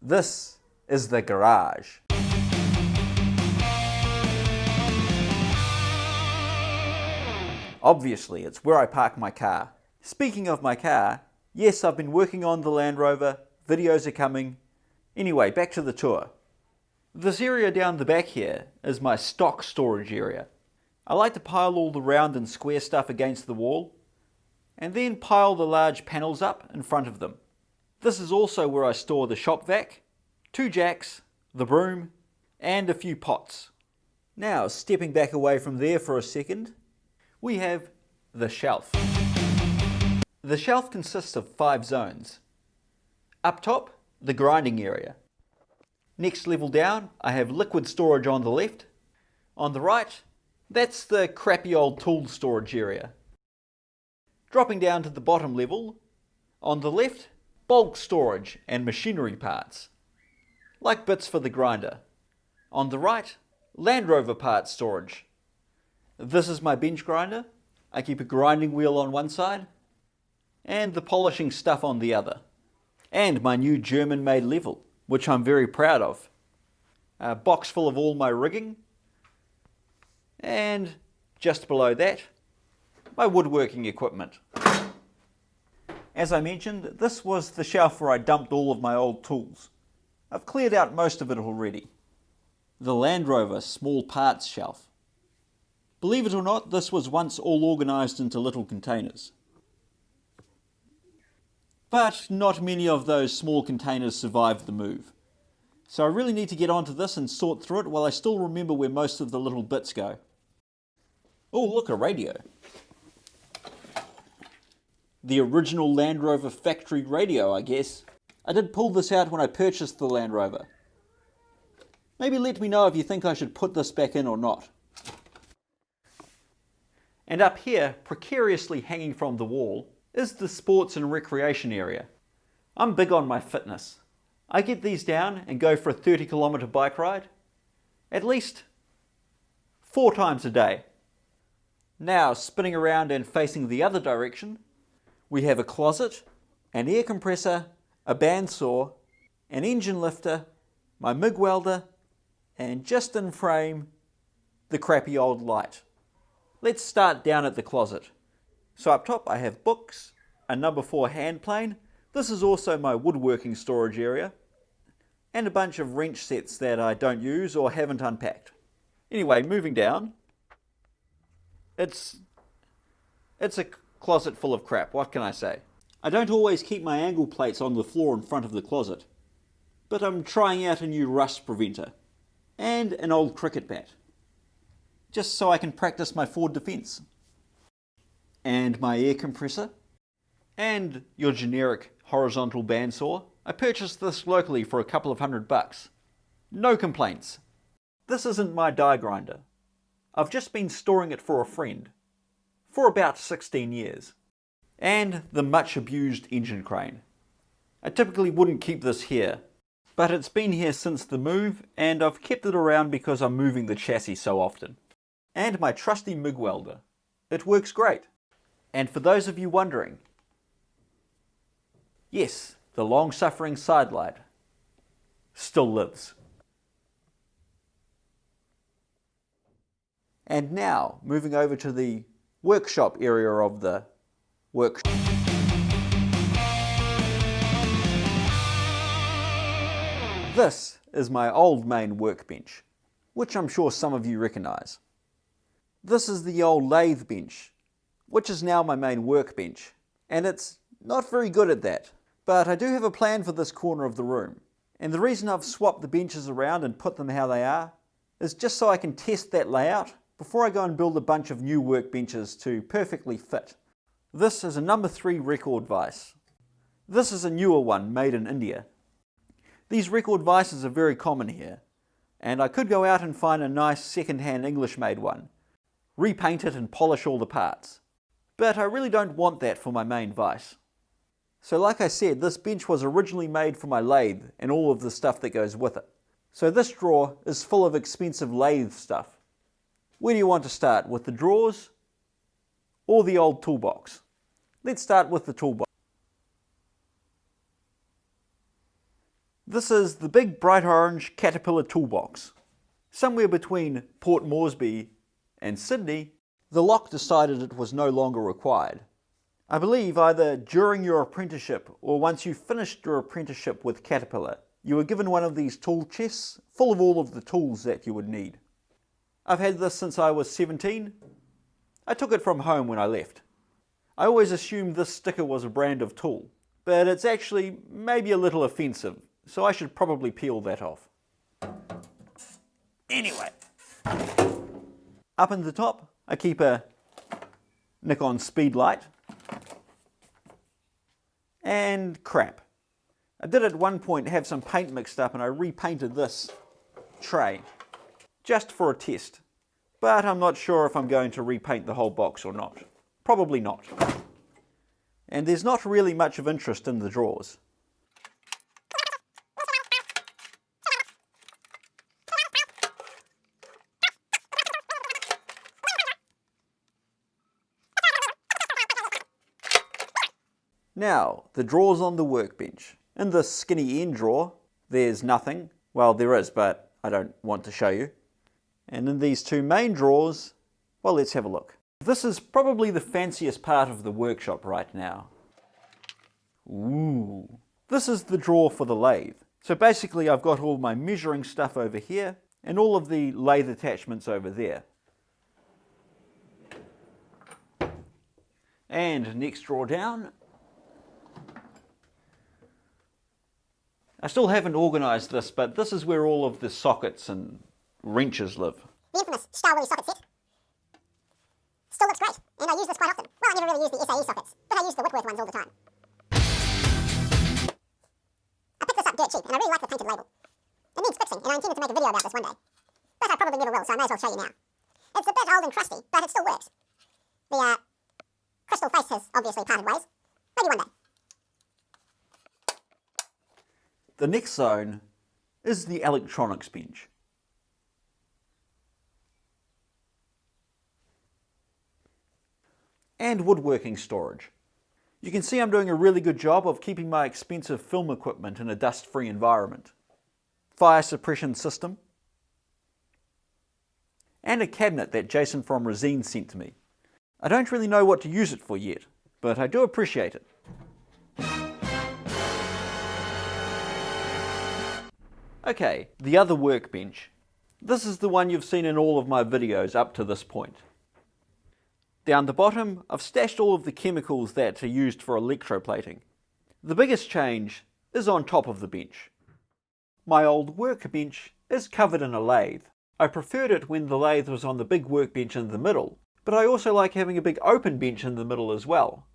This is the garage. Obviously, it's where I park my car. Speaking of my car, yes, I've been working on the Land Rover, videos are coming. Anyway, back to the tour. This area down the back here is my stock storage area. I like to pile all the round and square stuff against the wall, and then pile the large panels up in front of them. This is also where I store the shop vac, 2 jacks, the broom, and a few pots. Now, stepping back away from there for a second, we have the shelf. The shelf consists of 5 zones. Up top, the grinding area. Next level down, I have liquid storage on the left. On the right, that's the crappy old tool storage area. Dropping down to the bottom level, on the left, bulk storage and machinery parts, like bits for the grinder. On the right, Land Rover parts storage. This is my bench grinder. I keep a grinding wheel on one side, and the polishing stuff on the other. And my new German-made level, which I'm very proud of. A box full of all my rigging, and just below that, my woodworking equipment. As I mentioned, this was the shelf where I dumped all of my old tools. I've cleared out most of it already. The Land Rover small parts shelf. Believe it or not, this was once all organised into little containers. But not many of those small containers survived the move. So I really need to get onto this and sort through it while I still remember where most of the little bits go. Oh, look, a radio. The original Land Rover factory radio, I guess. I did pull this out when I purchased the Land Rover. Maybe let me know if you think I should put this back in or not. And up here, precariously hanging from the wall, is the sports and recreation area. I'm big on my fitness. I get these down and go for a 30-kilometre bike ride, at least 4 times a day. Now, spinning around and facing the other direction, we have a closet, an air compressor, a bandsaw, an engine lifter, my MIG welder, and just in frame, the crappy old light. Let's start down at the closet. So up top I have books, a number 4 hand plane. This is also my woodworking storage area, and a bunch of wrench sets that I don't use or haven't unpacked. Anyway, moving down, it's a closet full of crap, what can I say? I don't always keep my angle plates on the floor in front of the closet, but I'm trying out a new rust preventer, and an old cricket bat, just so I can practice my forward defence. And my air compressor, and your generic horizontal bandsaw. I purchased this locally for a couple of $100. No complaints. This isn't my die grinder. I've just been storing it for a friend for about 16 years. And the much abused engine crane. I typically wouldn't keep this here, but it's been here since the move and I've kept it around because I'm moving the chassis so often. And my trusty MIG welder. It works great. And for those of you wondering, yes, the long-suffering sidelight still lives. And now, moving over to the workshop area of the workshop. This is my old main workbench, which I'm sure some of you recognise. This is the old lathe bench, which is now my main workbench, and it's not very good at that. But I do have a plan for this corner of the room, and the reason I've swapped the benches around and put them how they are is just so I can test that layout before I go and build a bunch of new workbenches to perfectly fit. This is a number 3 record vise. This is a newer one made in India. These record vices are very common here, and I could go out and find a nice second-hand English-made one, repaint it and polish all the parts. But I really don't want that for my main vise. So like I said, this bench was originally made for my lathe and all of the stuff that goes with it. So this drawer is full of expensive lathe stuff. Where do you want to start, with the drawers or the old toolbox? Let's start with the toolbox. This is the big bright orange Caterpillar toolbox. Somewhere between Port Moresby and Sydney, the lock decided it was no longer required. I believe either during your apprenticeship or once you finished your apprenticeship with Caterpillar, you were given one of these tool chests full of all of the tools that you would need. I've had this since I was 17. I took it from home when I left. I always assumed this sticker was a brand of tool, but it's actually maybe a little offensive, so I should probably peel that off. Anyway, up in the top, I keep a Nikon speed light and crap. I did at one point have some paint mixed up and I repainted this tray just for a test, but I'm not sure if I'm going to repaint the whole box or not. Probably not. And there's not really much of interest in the drawers. Now, the drawers on the workbench. In this skinny end drawer, there's nothing. Well, there is, but I don't want to show you. And in these two main drawers, well, let's have a look. This is probably the fanciest part of the workshop right now. Ooh. This is the drawer for the lathe. So basically I've got all my measuring stuff over here and all of the lathe attachments over there. And next drawer down, I still haven't organised this, but this is where all of the sockets and wrenches live. The infamous Star Wars socket set. Still looks great, and I use this quite often. Well, I never really use the SAE sockets, but I use the Whitworth ones all the time. I picked this up dirt cheap, and I really like the painted label. It needs fixing, and I intended to make a video about this one day. But I probably never will, so I may as well show you now. It's a bit old and crusty, but it still works. The crystal face has obviously parted ways. Maybe one day. The next zone is the electronics bench. And woodworking storage. You can see I'm doing a really good job of keeping my expensive film equipment in a dust-free environment. Fire suppression system. And a cabinet that Jason from Resine sent to me. I don't really know what to use it for yet, but I do appreciate it. Okay, the other workbench. This is the one you've seen in all of my videos up to this point. Down the bottom, I've stashed all of the chemicals that are used for electroplating. The biggest change is on top of the bench. My old workbench is covered in a lathe. I preferred it when the lathe was on the big workbench in the middle, but I also like having a big open bench in the middle as well.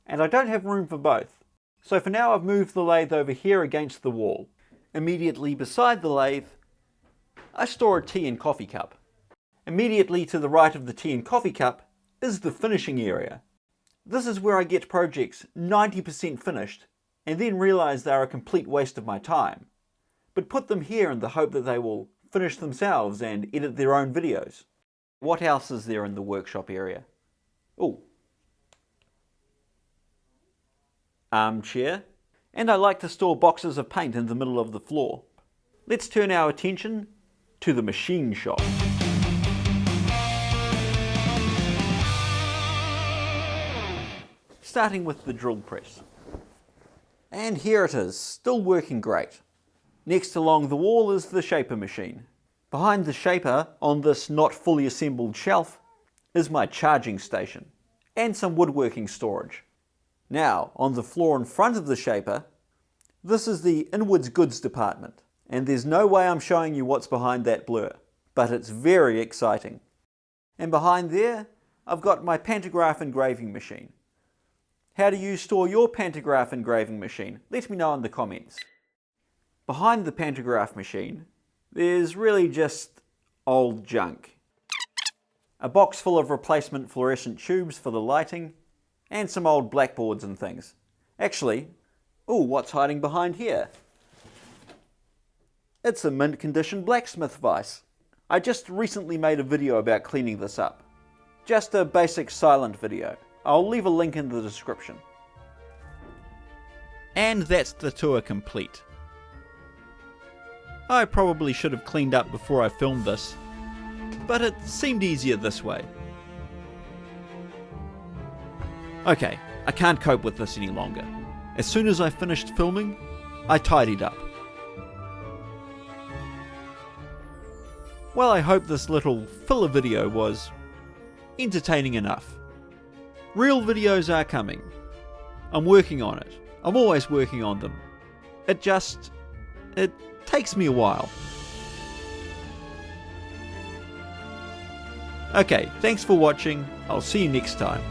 And I don't have room for both. So for now I've moved the lathe over here against the wall. Immediately beside the lathe, I store a tea and coffee cup. Immediately to the right of the tea and coffee cup is the finishing area. This is where I get projects 90% finished and then realise they are a complete waste of my time, but put them here in the hope that they will finish themselves and edit their own videos. What else is there in the workshop area? Oh, armchair. And I like to store boxes of paint in the middle of the floor. Let's turn our attention to the machine shop. Starting with the drill press. And here it is, still working great. Next along the wall is the shaper machine. Behind the shaper, on this not fully assembled shelf, is my charging station and some woodworking storage. Now, on the floor in front of the shaper, this is the inwards goods department, and there's no way I'm showing you what's behind that blur, but it's very exciting. And behind there, I've got my pantograph engraving machine. How do you store your pantograph engraving machine? Let me know in the comments. Behind the pantograph machine, there's really just old junk. A box full of replacement fluorescent tubes for the lighting, and some old blackboards and things. Actually, ooh, what's hiding behind here? It's a mint condition blacksmith vise. I just recently made a video about cleaning this up. Just a basic silent video. I'll leave a link in the description. And that's the tour complete. I probably should have cleaned up before I filmed this, but it seemed easier this way. Okay, I can't cope with this any longer. As soon as I finished filming, I tidied up. Well, I hope this little filler video was entertaining enough. Real videos are coming. I'm working on it. I'm always working on them. It takes me a while. Okay, thanks for watching. I'll see you next time.